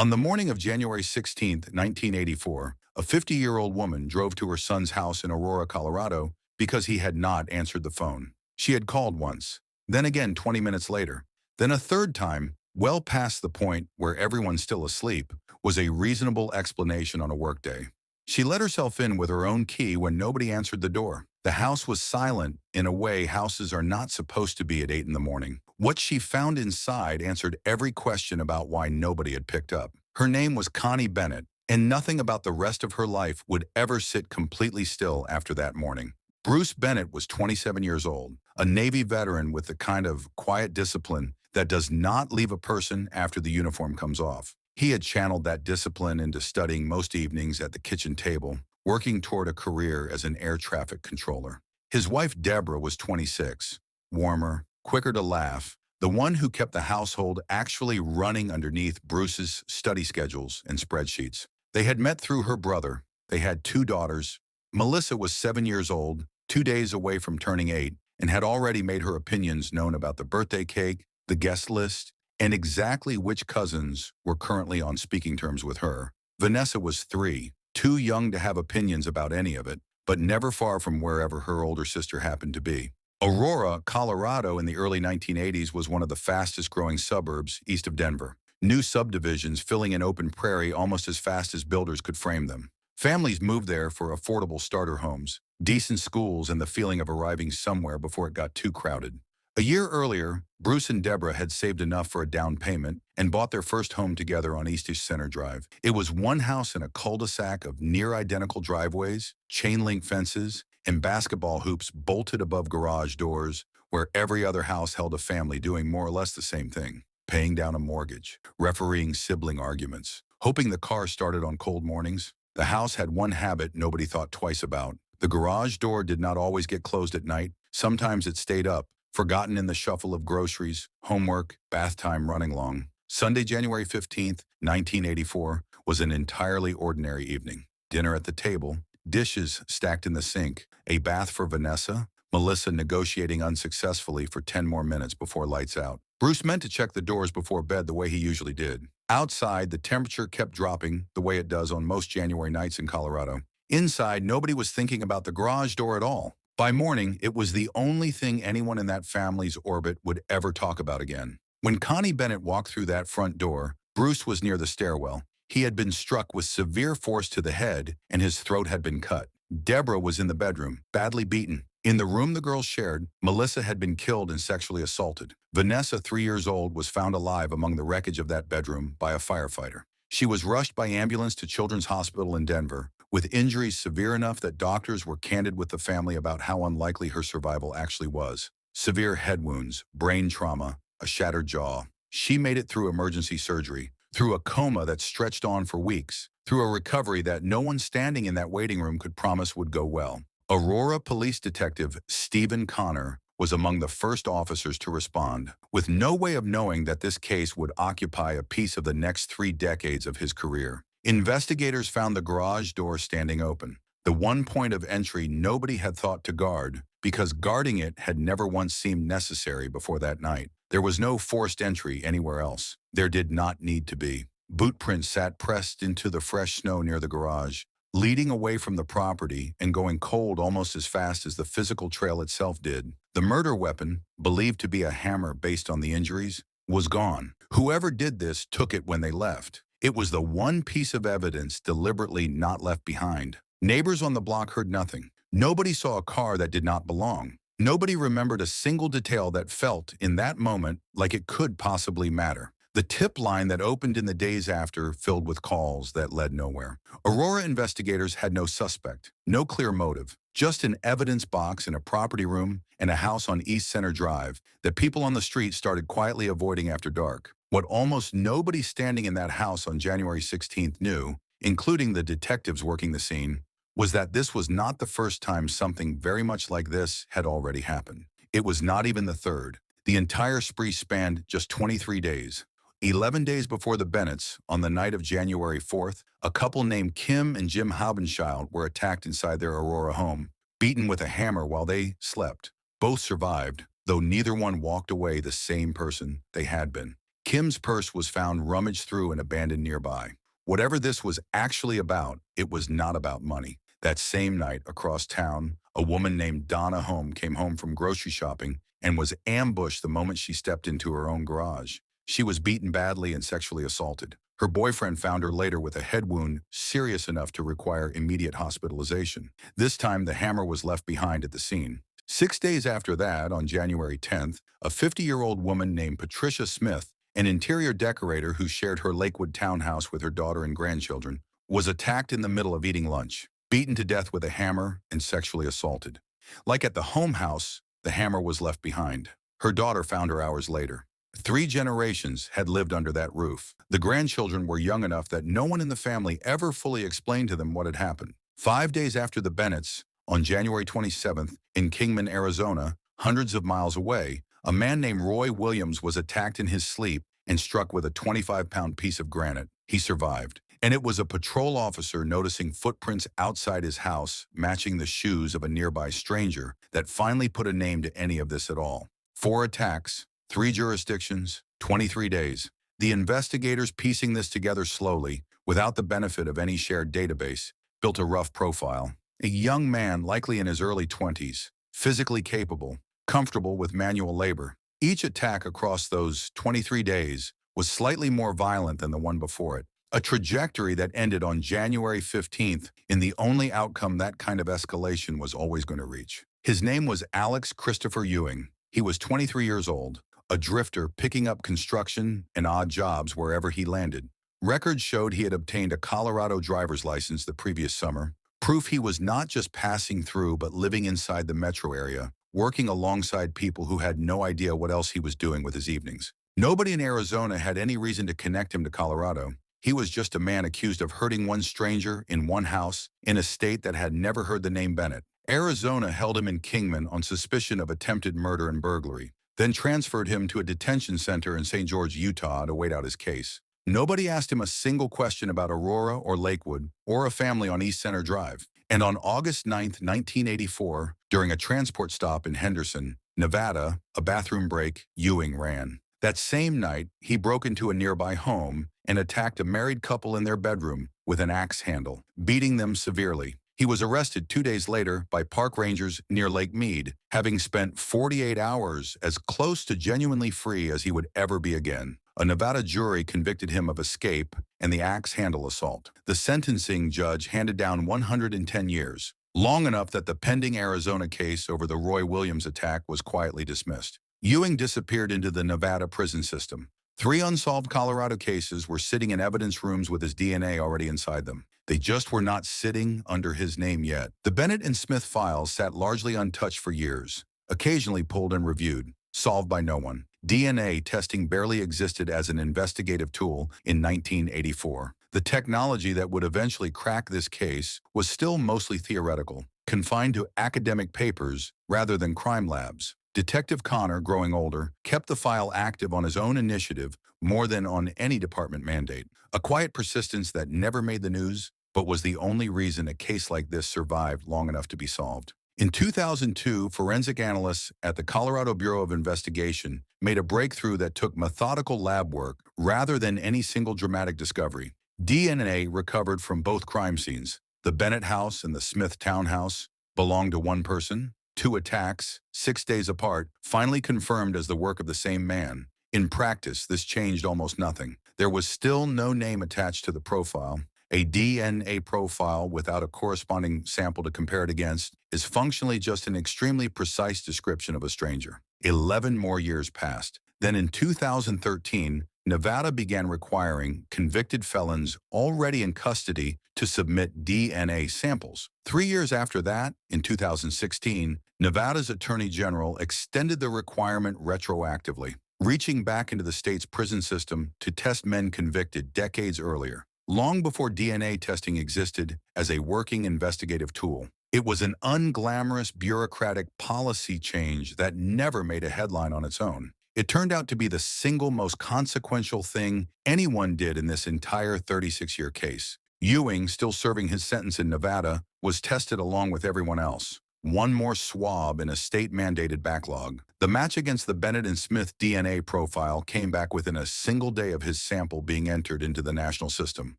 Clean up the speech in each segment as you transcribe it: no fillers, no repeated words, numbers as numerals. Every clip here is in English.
On the morning of January 16th, 1984, a 50-year-old woman drove to her son's house in Aurora, Colorado, because he had not answered the phone. She had called once, then again 20 minutes later, then a third time, well past the point where everyone's still asleep, was a reasonable explanation on a workday. She let herself in with her own key when nobody answered the door. The house was silent in a way houses are not supposed to be at 8 in the morning. What she found inside answered every question about why nobody had picked up. Her name was Connie Bennett, and nothing about the rest of her life would ever sit completely still after that morning. Bruce Bennett was 27 years old, a Navy veteran with the kind of quiet discipline that does not leave a person after the uniform comes off. He had channeled that discipline into studying most evenings at the kitchen table, working toward a career as an air traffic controller. His wife Deborah was 26, warmer, quicker to laugh, the one who kept the household actually running underneath Bruce's study schedules and spreadsheets. They had met through her brother. They had two daughters. Melissa was 7 years old, 2 days away from turning 8, and had already made her opinions known about the birthday cake, the guest list, and exactly which cousins were currently on speaking terms with her. Vanessa was 3, too young to have opinions about any of it, but never far from wherever her older sister happened to be. Aurora, Colorado in the early 1980s was one of the fastest growing suburbs east of Denver. New subdivisions filling an open prairie almost as fast as builders could frame them. Families moved there for affordable starter homes, decent schools, and the feeling of arriving somewhere before it got too crowded. A year earlier, Bruce and Deborah had saved enough for a down payment and bought their first home together on East Center Drive. It was one house in a cul-de-sac of near-identical driveways, chain-link fences, and basketball hoops bolted above garage doors, where every other house held a family doing more or less the same thing, paying down a mortgage, refereeing sibling arguments, hoping the car started on cold mornings. The house had one habit nobody thought twice about. The garage door did not always get closed at night. Sometimes it stayed up, forgotten in the shuffle of groceries, homework, bath time running long. Sunday, January 15th, 1984, was an entirely ordinary evening. Dinner at the table, dishes stacked in the sink, a bath for Vanessa, Melissa negotiating unsuccessfully for 10 more minutes before lights out. Bruce meant to check the doors before bed the way he usually did. Outside, the temperature kept dropping the way it does on most January nights in Colorado. Inside, nobody was thinking about the garage door at all. By morning, it was the only thing anyone in that family's orbit would ever talk about again. When Connie Bennett walked through that front door, Bruce was near the stairwell. He had been struck with severe force to the head, and his throat had been cut. Deborah was in the bedroom, badly beaten. In the room the girls shared, Melissa had been killed and sexually assaulted. Vanessa, 3 years old, was found alive among the wreckage of that bedroom by a firefighter. She was rushed by ambulance to Children's Hospital in Denver, with injuries severe enough that doctors were candid with the family about how unlikely her survival actually was. Severe head wounds, brain trauma, a shattered jaw. She made it through emergency surgery, through a coma that stretched on for weeks, through a recovery that no one standing in that waiting room could promise would go well. Aurora Police Detective Stephen Connor was among the first officers to respond, with no way of knowing that this case would occupy a piece of the next 3 decades of his career. Investigators found the garage door standing open, the one point of entry nobody had thought to guard, because guarding it had never once seemed necessary before that night. There was no forced entry anywhere else. There did not need to be. Boot prints sat pressed into the fresh snow near the garage, leading away from the property and going cold almost as fast as the physical trail itself did. The murder weapon, believed to be a hammer based on the injuries, was gone. Whoever did this took it when they left. It was the one piece of evidence deliberately not left behind. Neighbors on the block heard nothing. Nobody saw a car that did not belong. Nobody remembered a single detail that felt, in that moment, like it could possibly matter. The tip line that opened in the days after filled with calls that led nowhere. Aurora investigators had no suspect, no clear motive, just an evidence box in a property room and a house on East Center Drive that people on the street started quietly avoiding after dark. What almost nobody standing in that house on January 16th knew, including the detectives working the scene, was that this was not the first time something very much like this had already happened. It was not even the third. The entire spree spanned just 23 days. 11 days before the Bennetts, on the night of January 4th, a couple named Kim and Jim Haubenschild were attacked inside their Aurora home, beaten with a hammer while they slept. Both survived, though neither one walked away the same person they had been. Kim's purse was found rummaged through and abandoned nearby. Whatever this was actually about, it was not about money. That same night, across town, a woman named Donna Home came home from grocery shopping and was ambushed the moment she stepped into her own garage. She was beaten badly and sexually assaulted. Her boyfriend found her later with a head wound serious enough to require immediate hospitalization. This time, the hammer was left behind at the scene. 6 days after that, on January 10th, a 50-year-old woman named Patricia Smith, an interior decorator who shared her Lakewood townhouse with her daughter and grandchildren, was attacked in the middle of eating lunch, beaten to death with a hammer, and sexually assaulted. Like at the home house, the hammer was left behind. Her daughter found her hours later. 3 generations had lived under that roof. The grandchildren were young enough that no one in the family ever fully explained to them what had happened. 5 days after the Bennetts, on January 27th, in Kingman, Arizona, hundreds of miles away, a man named Roy Williams was attacked in his sleep and struck with a 25-pound piece of granite. He survived. And it was a patrol officer noticing footprints outside his house matching the shoes of a nearby stranger that finally put a name to any of this at all. 4 attacks, 3 jurisdictions, 23 days. The investigators, piecing this together slowly, without the benefit of any shared database, built a rough profile. A young man, likely in his early 20s, physically capable, comfortable with manual labor. Each attack across those 23 days was slightly more violent than the one before it. A trajectory that ended on January 15th in the only outcome that kind of escalation was always going to reach. His name was Alex Christopher Ewing. He was 23 years old, a drifter picking up construction and odd jobs wherever he landed. Records showed he had obtained a Colorado driver's license the previous summer, proof he was not just passing through but living inside the metro area, working alongside people who had no idea what else he was doing with his evenings. Nobody in Arizona had any reason to connect him to Colorado. He was just a man accused of hurting one stranger in one house in a state that had never heard the name Bennett. Arizona held him in Kingman on suspicion of attempted murder and burglary, then transferred him to a detention center in St. George, Utah to wait out his case. Nobody asked him a single question about Aurora or Lakewood or a family on East Center Drive. And on August 9, 1984, during a transport stop in Henderson, Nevada, a bathroom break Ewing ran. That same night, he broke into a nearby home and attacked a married couple in their bedroom with an axe handle, beating them severely. He was arrested 2 days later by park rangers near Lake Mead, having spent 48 hours as close to genuinely free as he would ever be again. A Nevada jury convicted him of escape and the axe handle assault. The sentencing judge handed down 110 years, long enough that the pending Arizona case over the Roy Williams attack was quietly dismissed. Ewing disappeared into the Nevada prison system. 3 unsolved Colorado cases were sitting in evidence rooms with his DNA already inside them. They just were not sitting under his name yet. The Bennett and Smith files sat largely untouched for years, occasionally pulled and reviewed, solved by no one. DNA testing barely existed as an investigative tool in 1984. The technology that would eventually crack this case was still mostly theoretical, confined to academic papers rather than crime labs. Detective Connor, growing older, kept the file active on his own initiative more than on any department mandate. A quiet persistence that never made the news, but was the only reason a case like this survived long enough to be solved. In 2002, forensic analysts at the Colorado Bureau of Investigation made a breakthrough that took methodical lab work rather than any single dramatic discovery. DNA recovered from both crime scenes, the Bennett house and the Smith townhouse, belonged to one person. 2 attacks, 6 days apart, finally confirmed as the work of the same man. In practice, this changed almost nothing. There was still no name attached to the profile. A DNA profile without a corresponding sample to compare it against is functionally just an extremely precise description of a stranger. 11 more years passed. Then in 2013, Nevada began requiring convicted felons already in custody to submit DNA samples. 3 years after that, in 2016, Nevada's Attorney General extended the requirement retroactively, reaching back into the state's prison system to test men convicted decades earlier, long before DNA testing existed as a working investigative tool. It was an unglamorous bureaucratic policy change that never made a headline on its own. It turned out to be the single most consequential thing anyone did in this entire 36-year case. Ewing, still serving his sentence in Nevada, was tested along with everyone else. One more swab in a state-mandated backlog. The match against the Bennett and Smith DNA profile came back within a single day of his sample being entered into the national system.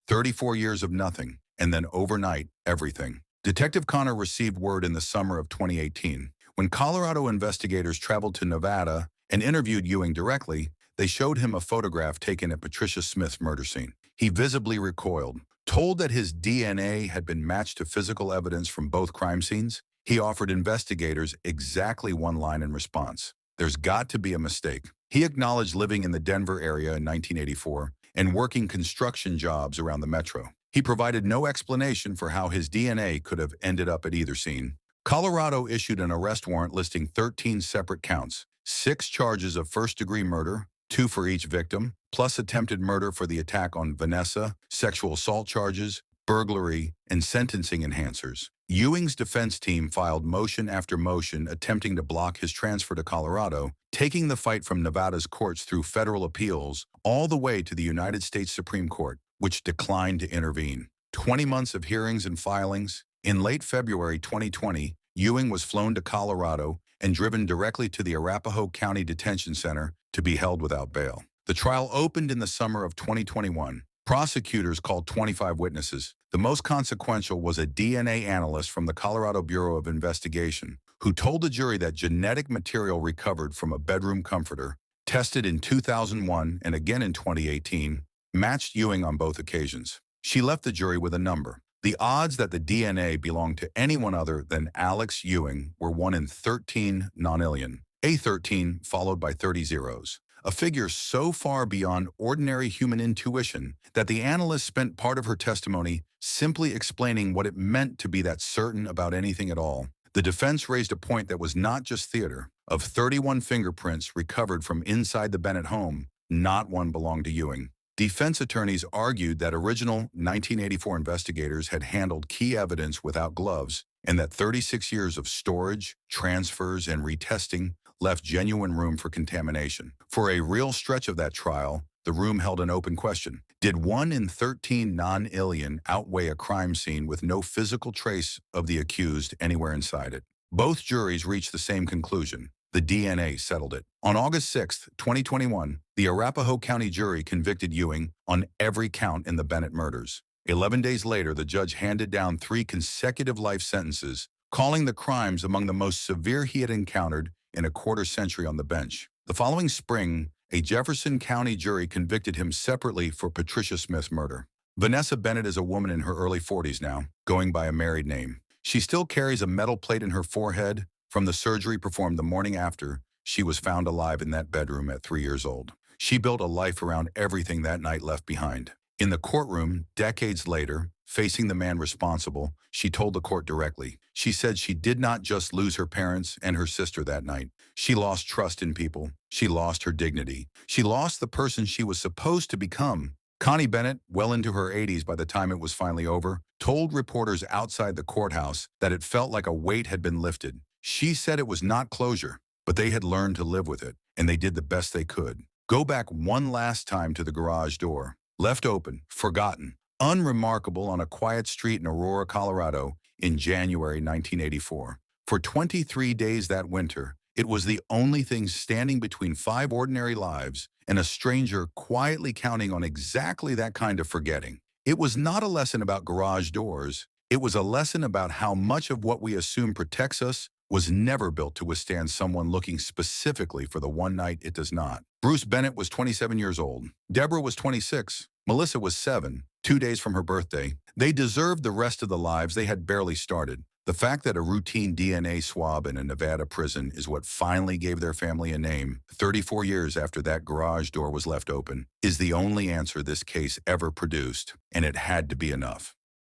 34 years of nothing, and then overnight, everything. Detective Connor received word in the summer of 2018. When Colorado investigators traveled to Nevada and interviewed Ewing directly, they showed him a photograph taken at Patricia Smith's murder scene. He visibly recoiled. Told that his DNA had been matched to physical evidence from both crime scenes, he offered investigators exactly one line in response: "There's got to be a mistake." He acknowledged living in the Denver area in 1984 and working construction jobs around the metro. He provided no explanation for how his DNA could have ended up at either scene. Colorado issued an arrest warrant listing 13 separate counts, 6 charges of first-degree murder, 2 for each victim, plus attempted murder for the attack on Vanessa, sexual assault charges, burglary, and sentencing enhancers. Ewing's defense team filed motion after motion attempting to block his transfer to Colorado, taking the fight from Nevada's courts through federal appeals all the way to the United States Supreme Court, which declined to intervene. 20 months of hearings and filings. In late February 2020, Ewing was flown to Colorado and driven directly to the Arapahoe County Detention Center to be held without bail. The trial opened in the summer of 2021. Prosecutors called 25 witnesses. The most consequential was a DNA analyst from the Colorado Bureau of Investigation, who told the jury that genetic material recovered from a bedroom comforter, tested in 2001 and again in 2018, matched Ewing on both occasions. She left the jury with a number. The odds that the DNA belonged to anyone other than Alex Ewing were 1 in 13 nonillion, a 13 followed by 30 zeros. A figure so far beyond ordinary human intuition that the analyst spent part of her testimony simply explaining what it meant to be that certain about anything at all. The defense raised a point that was not just theater. Of 31 fingerprints recovered from inside the Bennett home, not one belonged to Ewing. Defense attorneys argued that original 1984 investigators had handled key evidence without gloves, and that 36 years of storage, transfers, and retesting left genuine room for contamination. For a real stretch of that trial, the room held an open question. Did 1 in 13 non-alien outweigh a crime scene with no physical trace of the accused anywhere inside it? Both juries reached the same conclusion. The DNA settled it. On August 6, 2021, the Arapahoe County jury convicted Ewing on every count in the Bennett murders. 11 days later, the judge handed down 3 consecutive life sentences, calling the crimes among the most severe he had encountered in a quarter-century on the bench. The following spring, a Jefferson County jury convicted him separately for Patricia Smith's murder. Vanessa Bennett is a woman in her early 40s now, going by a married name. She still carries a metal plate in her forehead from the surgery performed the morning after she was found alive in that bedroom at 3 years old. She built a life around everything that night left behind. In the courtroom, decades later, facing the man responsible, she told the court directly. She said she did not just lose her parents and her sister that night. She lost trust in people. She lost her dignity. She lost the person she was supposed to become. Connie Bennett, well into her 80s by the time it was finally over, told reporters outside the courthouse that it felt like a weight had been lifted. She said it was not closure, but they had learned to live with it, and they did the best they could. Go back one last time to the garage door. Left open, forgotten, unremarkable on a quiet street in Aurora, Colorado in January 1984. For 23 days that winter, it was the only thing standing between 5 ordinary lives and a stranger quietly counting on exactly that kind of forgetting. It was not a lesson about garage doors. It was a lesson about how much of what we assume protects us was never built to withstand someone looking specifically for the one night it does not. Bruce Bennett was 27 years old. Deborah was 26. Melissa was 7, 2 days from her birthday. They deserved the rest of the lives they had barely started. The fact that a routine DNA swab in a Nevada prison is what finally gave their family a name, 34 years after that garage door was left open, is the only answer this case ever produced, and it had to be enough.